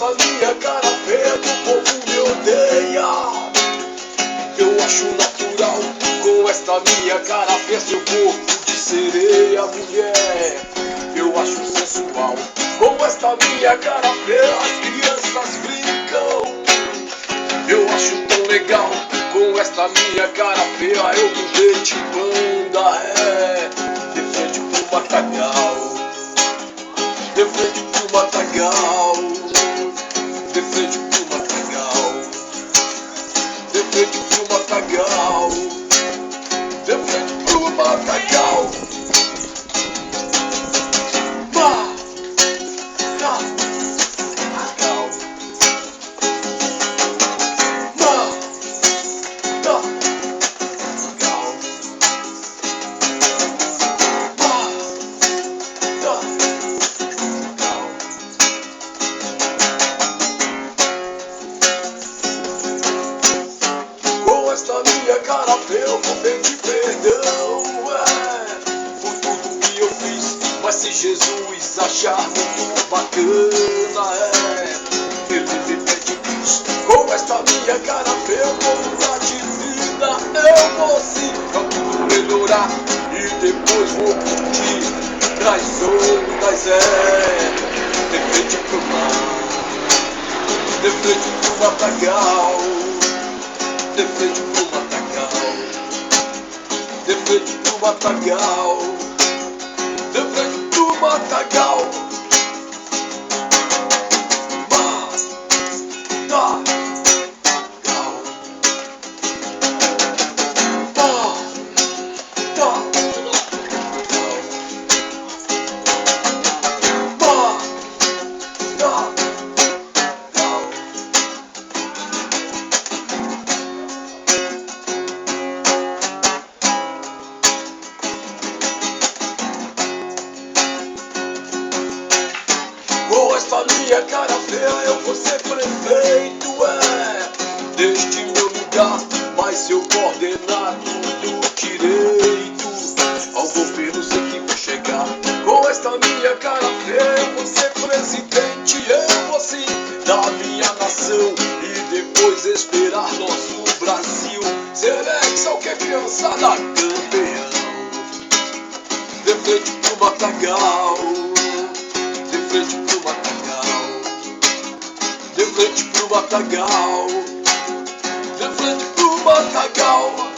esta minha cara feia que o povo me odeia. Eu acho natural, com esta minha cara feia, seu corpo de sereia, mulher. Eu acho sensual, com esta minha cara feia as crianças brincam. Eu acho tão legal, com esta minha cara feia eu mudei de banda, de frente pro matagal, de frente pro matagal, de frente pro matagal, de frente pro matagal, de frente pro matagal. Com esta minha cara feia eu vou pedir perdão, por tudo que eu fiz. Mas se Jesus achar muito bacana, ele me pede bis. Com esta minha cara feia eu vou mudar de vida, eu vou sim, pra tudo melhorar e depois vou curtir nas ondas, de frente pro mar, de frente pro matagal, de frente pro matagal, de frente pro matagal, de frente pro matagal. Com esta minha cara feia eu vou ser prefeito, deste meu lugar, mas eu coordenar tudo direito. Ao governo sei que vou chegar. Com esta minha cara feia eu vou ser presidente, eu vou sim, da minha nação e depois esperar nosso Brasil ser o que criançada campeão. De frente pro matagal, de frente pro matagal, de frente pro matagal, de frente pro matagal.